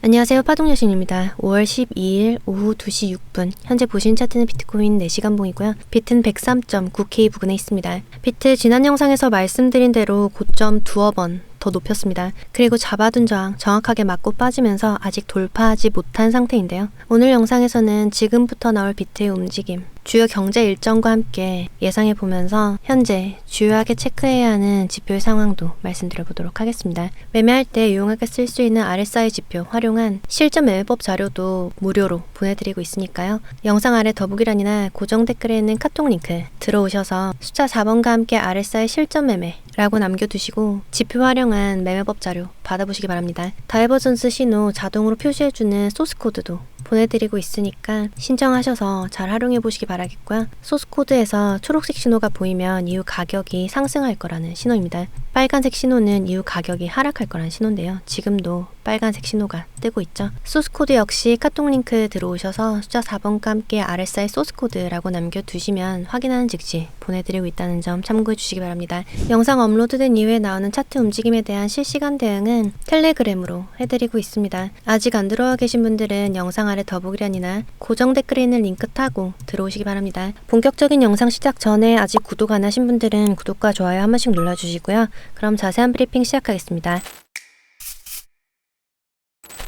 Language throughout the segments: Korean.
안녕하세요, 파동여신입니다. 5월 12일 오후 2시 6분 현재 보신 차트는 비트코인 4시간 봉이고요. 비트는 103.9K 부근에 있습니다. 비트 지난 영상에서 말씀드린 대로 고점 두어 번 더 높였습니다. 그리고 잡아둔 저항 정확하게 맞고 빠지면서 아직 돌파하지 못한 상태인데요. 오늘 영상에서는 지금부터 나올 비트의 움직임, 주요 경제 일정과 함께 예상해 보면서 현재 주요하게 체크해야 하는 지표의 상황도 말씀드려 보도록 하겠습니다. 매매할 때 유용하게 쓸 수 있는 RSI 지표 활용한 실전 매매법 자료도 무료로 보내드리고 있으니까요. 영상 아래 더보기란이나 고정 댓글에 있는 카톡 링크 들어오셔서 숫자 4번과 함께 RSI 실전 매매 라고 남겨두시고 지표 활용한 매매법 자료 받아보시기 바랍니다. 다이버전스 신호 자동으로 표시해주는 소스코드도 보내드리고 있으니까 신청하셔서 잘 활용해 보시기 바라겠고요. 소스코드에서 초록색 신호가 보이면 이후 가격이 상승할 거라는 신호입니다. 빨간색 신호는 이후 가격이 하락할 거라는 신호인데요. 지금도 빨간색 신호가 뜨고 있죠. 소스코드 역시 카톡 링크 들어오셔서 숫자 4번과 함께 RSI 소스코드라고 남겨두시면 확인하는 즉시 보내드리고 있다는 점 참고해 주시기 바랍니다. 영상 업로드된 이후에 나오는 차트 움직임에 대한 실시간 대응은 텔레그램으로 해드리고 있습니다. 아직 안 들어와 계신 분들은 영상 아래 더보기란이나 고정 댓글에 있는 링크 타고 들어오시기 바랍니다. 본격적인 영상 시작 전에 아직 구독 안 하신 분들은 구독과 좋아요 한 번씩 눌러주시고요. 그럼 자세한 브리핑 시작하겠습니다.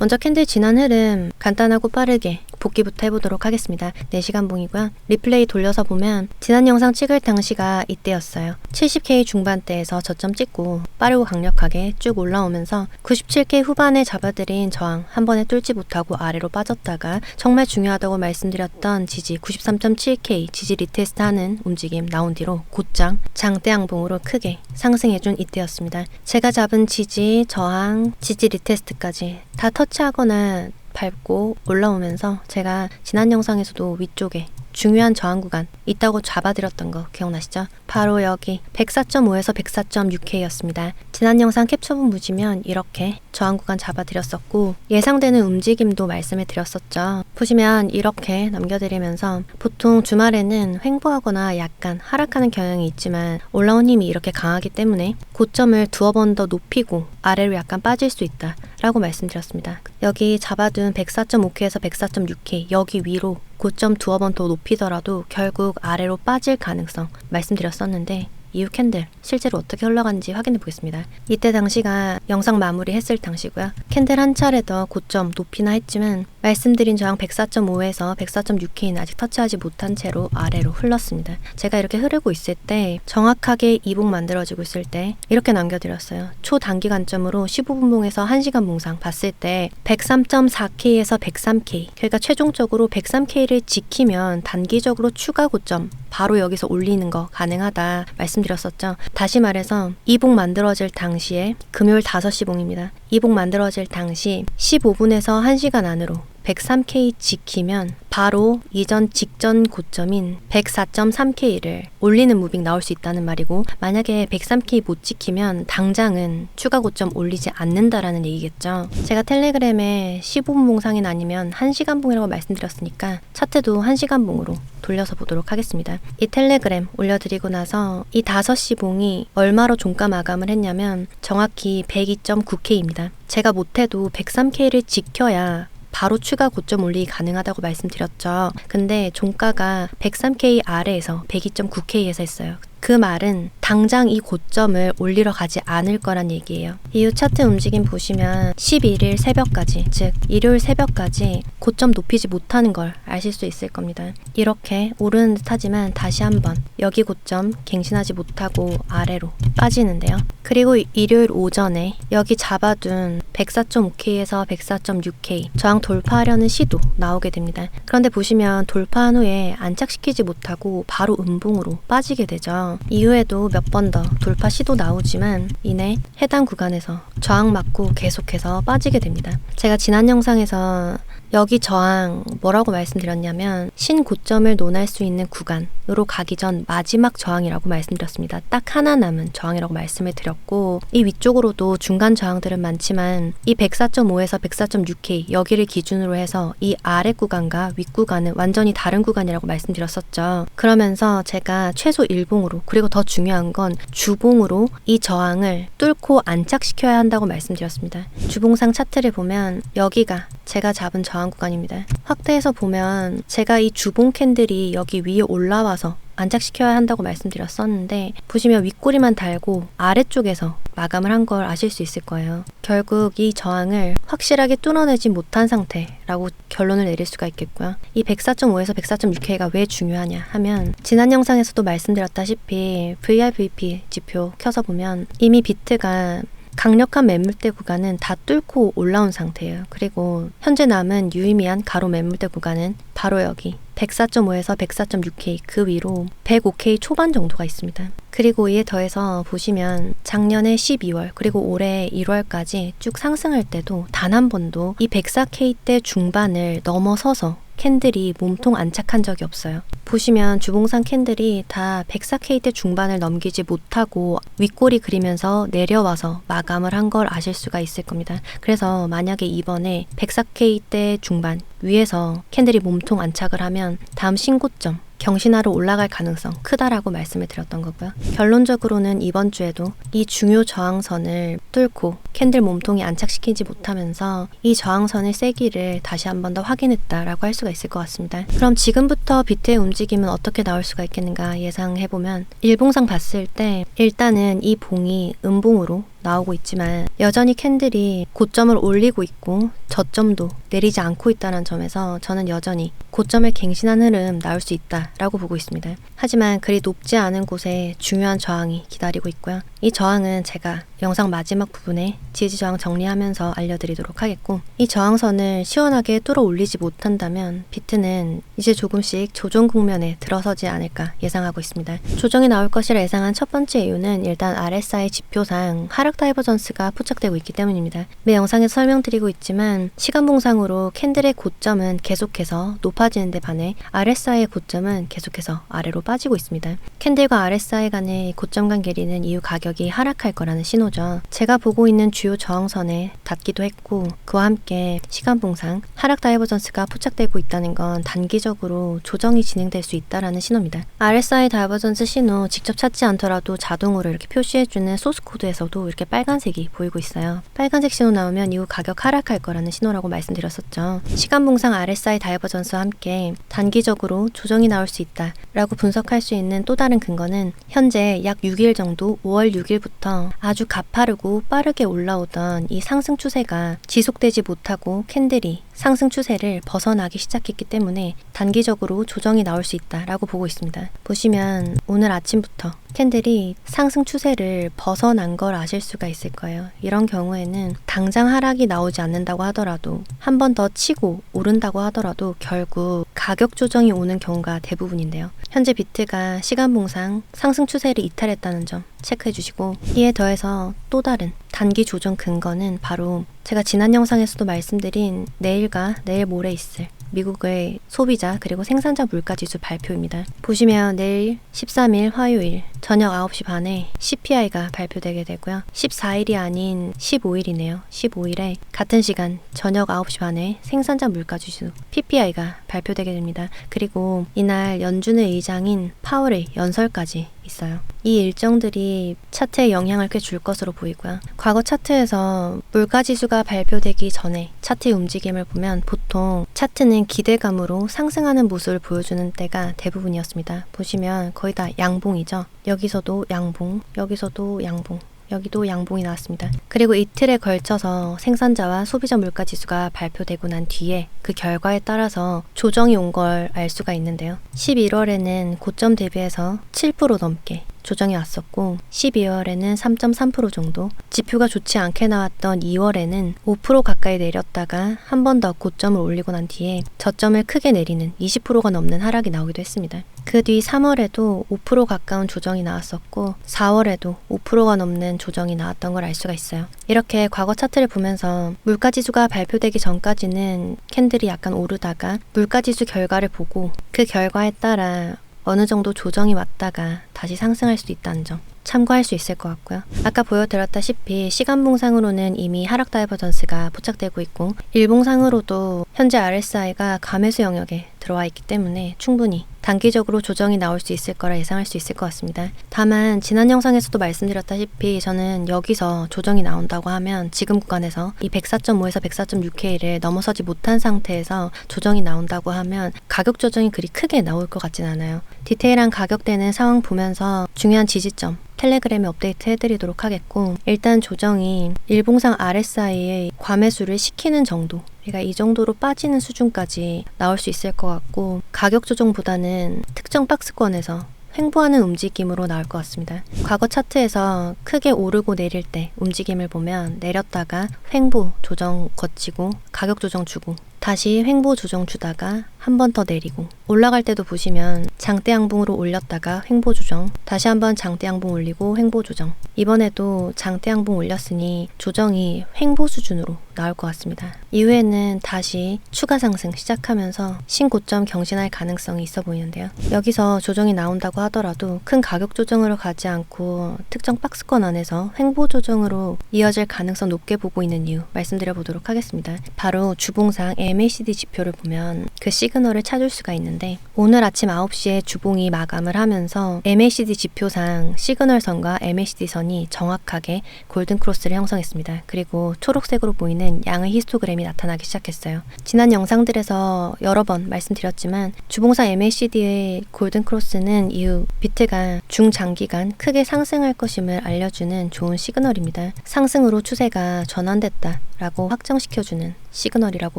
먼저 캔들 지난 흐름 간단하고 빠르게 복귀부터 해보도록 하겠습니다. 4시간 봉이고요. 리플레이 돌려서 보면 지난 영상 찍을 당시가 이때였어요. 70K 중반대에서 저점 찍고 빠르고 강력하게 쭉 올라오면서 97K 후반에 잡아들인 저항 한 번에 뚫지 못하고 아래로 빠졌다가 정말 중요하다고 말씀드렸던 지지 93.7K 지지 리테스트 하는 움직임 나온 뒤로 곧장 장대 양봉으로 크게 상승해준 이때였습니다. 제가 잡은 지지, 저항, 지지 리테스트까지 다 터치하거나 밟고 올라오면서 제가 지난 영상에서도 위쪽에 중요한 저항 구간 있다고 잡아드렸던 거 기억나시죠? 바로 여기 104.5에서 104.6K였습니다. 지난 영상 캡처본 보시면 이렇게 저항 구간 잡아드렸었고 예상되는 움직임도 말씀해 드렸었죠. 보시면 이렇게 남겨드리면서 보통 주말에는 횡보하거나 약간 하락하는 경향이 있지만 올라온 힘이 이렇게 강하기 때문에 고점을 두어 번 더 높이고 아래로 약간 빠질 수 있다 라고 말씀드렸습니다. 여기 잡아둔 104.5K에서 104.6K 여기 위로 고점 두어 번 더 높이더라도 결국 아래로 빠질 가능성 말씀드렸었는데 이후 캔들 실제로 어떻게 흘러간지 확인해 보겠습니다. 이때 당시가 영상 마무리 했을 당시고요. 캔들 한 차례 더 고점 높이나 했지만 말씀드린 저항 104.5에서 104.6K는 아직 터치하지 못한 채로 아래로 흘렀습니다. 제가 이렇게 흐르고 있을 때 정확하게 이봉 만들어지고 있을 때 이렇게 남겨드렸어요. 초단기 관점으로 15분 봉에서 1시간 봉상 봤을 때 103.4K에서 103K 그러니까 최종적으로 103K를 지키면 단기적으로 추가 고점 바로 여기서 올리는 거 가능하다 말씀드렸었죠. 다시 말해서 이봉 만들어질 당시에 금요일 5시 봉입니다. 이봉 만들어질 당시 15분에서 1시간 안으로 103K 지키면 바로 이전 직전 고점인 104.3K를 올리는 무빙 나올 수 있다는 말이고 만약에 103K 못 지키면 당장은 추가 고점 올리지 않는다라는 얘기겠죠. 제가 텔레그램에 15분 봉상인 아니면 1시간 봉이라고 말씀드렸으니까 차트도 1시간 봉으로 돌려서 보도록 하겠습니다. 이 텔레그램 올려드리고 나서 이 5시 봉이 얼마로 종가 마감을 했냐면 정확히 102.9K입니다. 제가 못해도 103K를 지켜야 바로 추가 고점 올리기 가능하다고 말씀드렸죠. 근데 종가가 103K 아래에서 102.9K에서 했어요. 그 말은 당장 이 고점을 올리러 가지 않을 거란 얘기예요. 이후 차트 움직임 보시면 11일 새벽까지, 즉 일요일 새벽까지 고점 높이지 못하는 걸 아실 수 있을 겁니다. 이렇게 오르는 듯 하지만 다시 한번 여기 고점 갱신하지 못하고 아래로 빠지는데요. 그리고 일요일 오전에 여기 잡아둔 104.5K에서 104.6K 저항 돌파하려는 시도 나오게 됩니다. 그런데 보시면 돌파한 후에 안착시키지 못하고 바로 음봉으로 빠지게 되죠. 이후에도 몇 번 더 돌파 시도 나오지만 이내 해당 구간에서 저항 맞고 계속해서 빠지게 됩니다. 제가 지난 영상에서 여기 저항 뭐라고 말씀드렸냐면 신고점을 논할 수 있는 구간으로 가기 전 마지막 저항이라고 말씀드렸습니다. 딱 하나 남은 저항이라고 말씀을 드렸고 이 위쪽으로도 중간 저항들은 많지만 이 104.5에서 104.6K 여기를 기준으로 해서 이 아래 구간과 윗 구간은 완전히 다른 구간이라고 말씀드렸었죠. 그러면서 제가 최소 일봉으로 그리고 더 중요한 건 주봉으로 이 저항을 뚫고 안착시켜야 한다고 말씀드렸습니다. 주봉상 차트를 보면 여기가 제가 잡은 저항 구간입니다. 확대해서 보면 제가 이 주봉 캔들이 여기 위에 올라와서 안착시켜야 한다고 말씀드렸었는데 보시면 윗꼬리만 달고 아래쪽에서 마감을 한 걸 아실 수 있을 거예요. 결국 이 저항을 확실하게 뚫어내지 못한 상태라고 결론을 내릴 수가 있겠고요. 이 104.5에서 104.6K가 왜 중요하냐 하면 지난 영상에서도 말씀드렸다시피 VRVP 지표 켜서 보면 이미 비트가 강력한 매물대 구간은 다 뚫고 올라온 상태예요. 그리고 현재 남은 유의미한 가로 매물대 구간은 바로 여기 104.5에서 104.6K 그 위로 105K 초반 정도가 있습니다. 그리고 이에 더해서 보시면 작년에 12월 그리고 올해 1월까지 쭉 상승할 때도 단 한 번도 이 104K대 중반을 넘어서서 캔들이 몸통 안착한 적이 없어요. 보시면 주봉상 캔들이 다 104K대 중반을 넘기지 못하고 윗꼬리 그리면서 내려와서 마감을 한 걸 아실 수가 있을 겁니다. 그래서 만약에 이번에 104K대 중반 위에서 캔들이 몸통 안착을 하면 다음 신고점 경신하러 올라갈 가능성 크다라고 말씀을 드렸던 거고요. 결론적으로는 이번 주에도 이 중요 저항선을 뚫고 캔들 몸통이 안착시키지 못하면서 이 저항선의 세기를 다시 한 번 더 확인했다라고 할 수가 있을 것 같습니다. 그럼 지금부터 비트의 움직임은 어떻게 나올 수가 있겠는가 예상해보면 일봉상 봤을 때 일단은 이 봉이 음봉으로 나오고 있지만 여전히 캔들이 고점을 올리고 있고 저점도 내리지 않고 있다는 점에서 저는 여전히 고점을 갱신한 흐름 나올 수 있다라고 보고 있습니다. 하지만 그리 높지 않은 곳에 중요한 저항이 기다리고 있고요. 이 저항은 제가 영상 마지막 부분에 지지 저항 정리하면서 알려드리도록 하겠고 이 저항선을 시원하게 뚫어 올리지 못한다면 비트는 이제 조금씩 조정 국면에 들어서지 않을까 예상하고 있습니다. 조정이 나올 것이라 예상한 첫 번째 이유는 일단 RSI 지표상 하락 다이버전스가 포착되고 있기 때문입니다. 매 영상에서 설명드리고 있지만 시간봉상으로 캔들의 고점은 계속해서 높아지는 데 반해 RSI의 고점은 계속해서 아래로 빠지고 있습니다. 캔들과 RSI 간의 고점 간 괴리는 이후 가격이 하락할 거라는 신호죠. 제가 보고 있는 주요 저항선에 닿기도 했고 그와 함께 시간봉상 하락 다이버전스가 포착되고 있다는 건 단기적으로 조정이 진행될 수 있다는 신호입니다. RSI 다이버전스 신호 직접 찾지 않더라도 자동으로 이렇게 표시해주는 소스 코드에서도 이렇게 빨간색이 보이고 있어요. 빨간색 신호 나오면 이후 가격 하락할 거라는 신호라고 말씀드렸었죠. 시간봉상 RSI 다이버전스와 함께 단기적으로 조정이 나올 수 있다라고 분석할 수 있는 또 다른 근거는 현재 약 6일 정도 5월 6일부터 아주 가파르고 빠르게 올라오던 이 상승 추세가 지속되지 못하고 캔들이 상승 추세를 벗어나기 시작했기 때문에 단기적으로 조정이 나올 수 있다라고 보고 있습니다. 보시면 오늘 아침부터 캔들이 상승 추세를 벗어난 걸 아실 수가 있을 거예요. 이런 경우에는 당장 하락이 나오지 않는다고 하더라도 한 번 더 치고 오른다고 하더라도 결국 가격 조정이 오는 경우가 대부분인데요. 현재 비트가 시간봉상 상승 추세를 이탈했다는 점 체크해 주시고 이에 더해서 또 다른 단기 조정 근거는 바로 제가 지난 영상에서도 말씀드린 내일과 내일 모레 있을 미국의 소비자 그리고 생산자 물가지수 발표입니다. 보시면 내일 13일 화요일 저녁 9시 반에 CPI가 발표되게 되고요. 14일이 아닌 15일이네요. 15일에 같은 시간 저녁 9시 반에 생산자 물가지수 PPI가 발표되게 됩니다. 그리고 이날 연준의 의장인 파월의 연설까지 있어요. 이 일정들이 차트에 영향을 꽤 줄 것으로 보이고요. 과거 차트에서 물가지수가 발표되기 전에 차트의 움직임을 보면 보통 차트는 기대감으로 상승하는 모습을 보여주는 때가 대부분이었습니다. 보시면 거의 다 양봉이죠. 여기서도 양봉, 여기서도 양봉, 여기도 양봉이 나왔습니다. 그리고 이틀에 걸쳐서 생산자와 소비자 물가지수가 발표되고 난 뒤에 그 결과에 따라서 조정이 온 걸 알 수가 있는데요. 11월에는 고점 대비해서 7% 넘게 조정이 왔었고 12월에는 3.3% 정도, 지표가 좋지 않게 나왔던 2월에는 5% 가까이 내렸다가 한 번 더 고점을 올리고 난 뒤에 저점을 크게 내리는 20%가 넘는 하락이 나오기도 했습니다. 그 뒤 3월에도 5% 가까운 조정이 나왔었고 4월에도 5%가 넘는 조정이 나왔던 걸 알 수가 있어요. 이렇게 과거 차트를 보면서 물가지수가 발표되기 전까지는 캔들이 약간 오르다가 물가지수 결과를 보고 그 결과에 따라 어느 정도 조정이 왔다가 다시 상승할 수도 있다는 점 참고할 수 있을 것 같고요. 아까 보여드렸다시피 시간봉상으로는 이미 하락 다이버전스가 포착되고 있고 일봉상으로도 현재 RSI가 감매수 영역에 들어와 있기 때문에 충분히 단기적으로 조정이 나올 수 있을 거라 예상할 수 있을 것 같습니다. 다만 지난 영상에서도 말씀드렸다시피 저는 여기서 조정이 나온다고 하면 지금 구간에서 이 104.5에서 104.6K를 넘어서지 못한 상태에서 조정이 나온다고 하면 가격 조정이 그리 크게 나올 것 같진 않아요. 디테일한 가격대는 상황 보면서 중요한 지지점 텔레그램에 업데이트 해드리도록 하겠고, 일단 조정이 일봉상 RSI의 과매수를 시키는 정도, 그러니까 이 정도로 빠지는 수준까지 나올 수 있을 것 같고, 가격 조정보다는 특정 박스권에서 횡보하는 움직임으로 나올 것 같습니다. 과거 차트에서 크게 오르고 내릴 때 움직임을 보면 내렸다가 횡보 조정 거치고 가격 조정 주고 다시 횡보 조정 주다가 한 번 더 내리고, 올라갈 때도 보시면 장대 양봉으로 올렸다가 횡보 조정, 다시 한번 장대 양봉 올리고 횡보 조정, 이번에도 장대 양봉 올렸으니 조정이 횡보 수준으로 나올 것 같습니다. 이후에는 다시 추가 상승 시작하면서 신고점 경신할 가능성이 있어 보이는데요. 여기서 조정이 나온다고 하더라도 큰 가격 조정으로 가지 않고 특정 박스권 안에서 횡보 조정으로 이어질 가능성 높게 보고 있는 이유 말씀드려 보도록 하겠습니다. 바로 주봉상 MACD 지표를 보면 그 시그널을 찾을 수가 있는데, 오늘 아침 9시에 주봉이 마감을 하면서 MACD 지표상 시그널선과 MACD 선이 정확하게 골든 크로스를 형성했습니다. 그리고 초록색으로 보이는 양의 히스토그램이 나타나기 시작했어요. 지난 영상들에서 여러 번 말씀드렸지만 주봉상 MACD의 골든 크로스는 이후 비트가 중장기간 크게 상승할 것임을 알려주는 좋은 시그널입니다. 상승으로 추세가 전환됐다라고 확정시켜주는 시그널이라고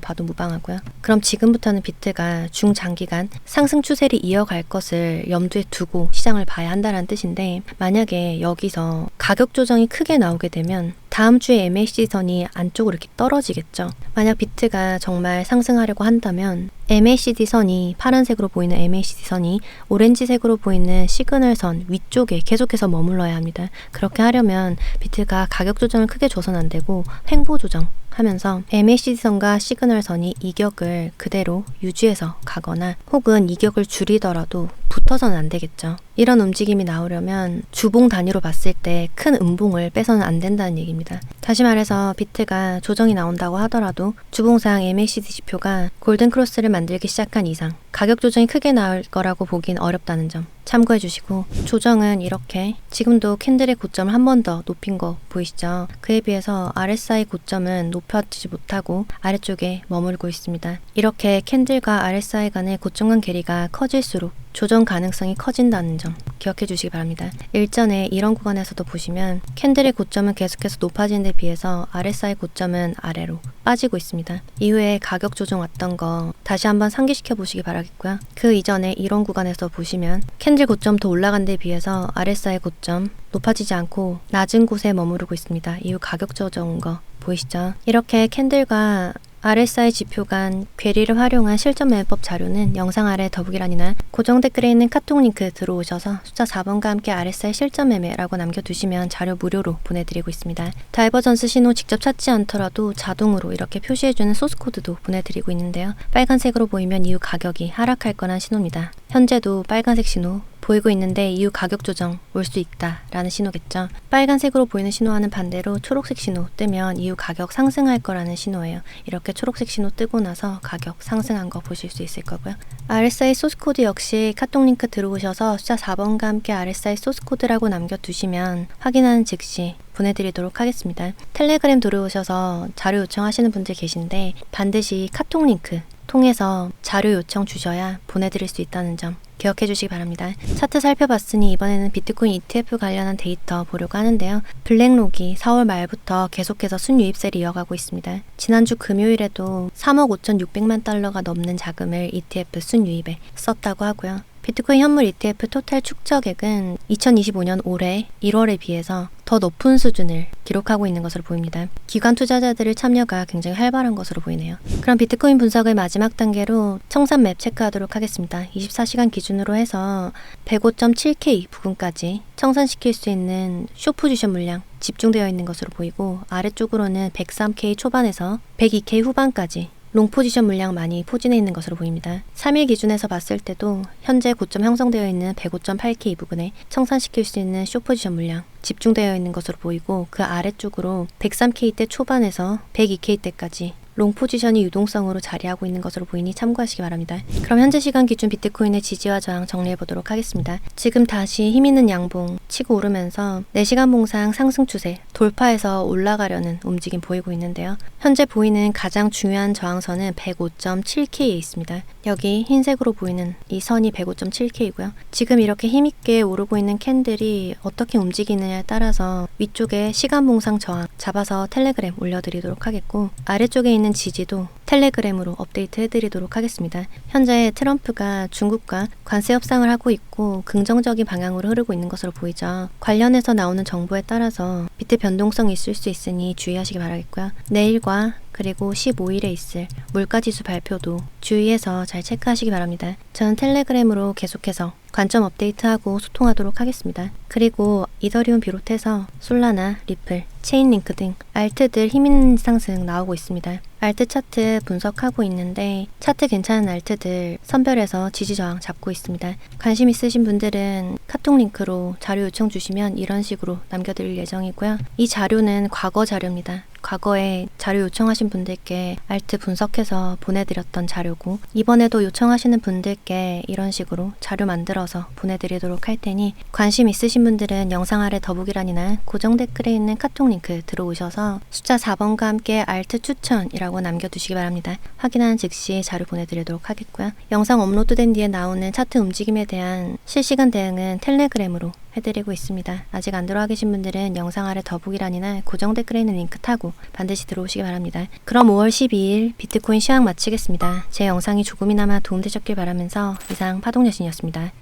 봐도 무방하고요. 그럼 지금부터는 비트가 중장기간 상승 추세를 이어갈 것을 염두에 두고 시장을 봐야 한다는 뜻인데, 만약에 여기서 가격 조정이 크게 나오게 되면 다음 주에 MACD 선이 안쪽으로 이렇게 떨어지겠죠. 만약 비트가 정말 상승하려고 한다면 MACD 선이, 파란색으로 보이는 MACD 선이 오렌지색으로 보이는 시그널 선 위쪽에 계속해서 머물러야 합니다. 그렇게 하려면 비트가 가격 조정을 크게 줘서는 안 되고 횡보 조정 하면서 MACD 선과 시그널 선이 이격을 그대로 유지해서 가거나 혹은 이격을 줄이더라도 붙어서는 안 되겠죠. 이런 움직임이 나오려면 주봉 단위로 봤을 때 큰 음봉을 빼서는 안 된다는 얘기입니다. 다시 말해서 비트가 조정이 나온다고 하더라도 주봉상 MACD 지표가 골든 크로스를 만들기 시작한 이상 가격 조정이 크게 나올 거라고 보긴 어렵다는 점 참고해 주시고, 조정은 이렇게 지금도 캔들의 고점을 한 번 더 높인 거 보이시죠? 그에 비해서 RSI 고점은 높여지지 못하고 아래쪽에 머물고 있습니다. 이렇게 캔들과 RSI 간의 고점 간 괴리가 커질수록 조정 가능성이 커진다는 점 기억해 주시기 바랍니다. 일전에 이런 구간에서도 보시면 캔들의 고점은 계속해서 높아지는 데 비해서 RSI 고점은 아래로 빠지고 있습니다. 이후에 가격 조정 왔던 거 다시 한번 상기시켜 보시기 바라겠고요. 그 이전에 이런 구간에서 보시면 캔들 고점 더 올라간 데 비해서 RSI 고점 높아지지 않고 낮은 곳에 머무르고 있습니다. 이후 가격 조정 온 거 보이시죠? 이렇게 캔들과 RSI 지표 간 괴리를 활용한 실전 매매법 자료는 영상 아래 더보기란이나 고정 댓글에 있는 카톡 링크 들어오셔서 숫자 4번과 함께 RSI 실전 매매라고 남겨두시면 자료 무료로 보내드리고 있습니다. 다이버전스 신호 직접 찾지 않더라도 자동으로 이렇게 표시해주는 소스 코드도 보내드리고 있는데요. 빨간색으로 보이면 이후 가격이 하락할 거란 신호입니다. 현재도 빨간색 신호 보이고 있는데 이후 가격 조정 올 수 있다라는 신호겠죠. 빨간색으로 보이는 신호와는 반대로 초록색 신호 뜨면 이후 가격 상승할 거라는 신호예요. 이렇게 초록색 신호 뜨고 나서 가격 상승한 거 보실 수 있을 거고요. RSI 소스 코드 역시 카톡 링크 들어오셔서 숫자 4번과 함께 RSI 소스 코드라고 남겨두시면 확인하는 즉시 보내드리도록 하겠습니다. 텔레그램 들어오셔서 자료 요청하시는 분들 계신데 반드시 카톡 링크 통해서 자료 요청 주셔야 보내드릴 수 있다는 점 기억해 주시기 바랍니다. 차트 살펴봤으니 이번에는 비트코인 ETF 관련한 데이터 보려고 하는데요. 블랙록이 4월 말부터 계속해서 순유입세를 이어가고 있습니다. 지난주 금요일에도 3억 5,600만 달러가 넘는 자금을 ETF 순유입에 썼다고 하고요. 비트코인 현물 ETF 토탈 축적액은 2025년 올해 1월에 비해서 더 높은 수준을 기록하고 있는 것으로 보입니다. 기관 투자자들의 참여가 굉장히 활발한 것으로 보이네요. 그럼 비트코인 분석을 마지막 단계로 청산 맵 체크하도록 하겠습니다. 24시간 기준으로 해서 105.7K 부근까지 청산시킬 수 있는 숏 포지션 물량 집중되어 있는 것으로 보이고, 아래쪽으로는 103K 초반에서 102K 후반까지 롱 포지션 물량 많이 포진해 있는 것으로 보입니다. 3일 기준에서 봤을 때도 현재 고점 형성되어 있는 105.8K 부근에 청산시킬 수 있는 숏 포지션 물량 집중되어 있는 것으로 보이고, 그 아래쪽으로 103K대 초반에서 102K대까지 롱 포지션이 유동성으로 자리하고 있는 것으로 보이니 참고하시기 바랍니다. 그럼 현재 시간 기준 비트코인의 지지와 저항 정리해 보도록 하겠습니다. 지금 다시 힘있는 양봉 치고 오르면서 4시간 봉상 상승 추세 돌파해서 올라가려는 움직임 보이고 있는데요. 현재 보이는 가장 중요한 저항선은 105.7K에 있습니다. 여기 흰색으로 보이는 이 선이 105.7K이고요. 지금 이렇게 힘있게 오르고 있는 캔들이 어떻게 움직이느냐에 따라서 위쪽에 시간 봉상 저항 잡아서 텔레그램 올려드리도록 하겠고, 아래쪽에 있는 지지도 텔레그램으로 업데이트 해드리도록 하겠습니다. 현재 트럼프가 중국과 관세 협상을 하고 있고 긍정적인 방향으로 흐르고 있는 것으로 보이죠. 관련해서 나오는 정보에 따라서 비트 변동성이 있을 수 있으니 주의하시기 바라겠고요. 내일과 그리고 15일에 있을 물가지수 발표도 주의해서 잘 체크하시기 바랍니다. 저는 텔레그램으로 계속해서 관점 업데이트하고 소통하도록 하겠습니다. 그리고 이더리움 비롯해서 솔라나, 리플, 체인링크 등 알트들 힘있는 상승 나오고 있습니다. 알트 차트 분석하고 있는데 차트 괜찮은 알트들 선별해서 지지 저항 잡고 있습니다. 관심 있으신 분들은 카톡 링크로 자료 요청 주시면 이런 식으로 남겨드릴 예정이고요. 이 자료는 과거 자료입니다. 과거에 자료 요청하신 분들께 알트 분석해서 보내드렸던 자료고, 이번에도 요청하시는 분들께 이런 식으로 자료 만들어서 보내드리도록 할 테니 관심 있으신 분들은 영상 아래 더보기란이나 고정 댓글에 있는 카톡 링크 들어오셔서 숫자 4번과 함께 알트 추천이라고 남겨두시기 바랍니다. 확인한 즉시 자료 보내드리도록 하겠고요. 영상 업로드된 뒤에 나오는 차트 움직임에 대한 실시간 대응은 텔레그램으로 해드리고 있습니다. 아직 안 들어와 계신 분들은 영상 아래 더보기란이나 고정 댓글에 있는 링크 타고 반드시 들어오시기 바랍니다. 그럼 5월 12일 비트코인 시황 마치겠습니다. 제 영상이 조금이나마 도움되셨길 바라면서 이상 파동여신이었습니다.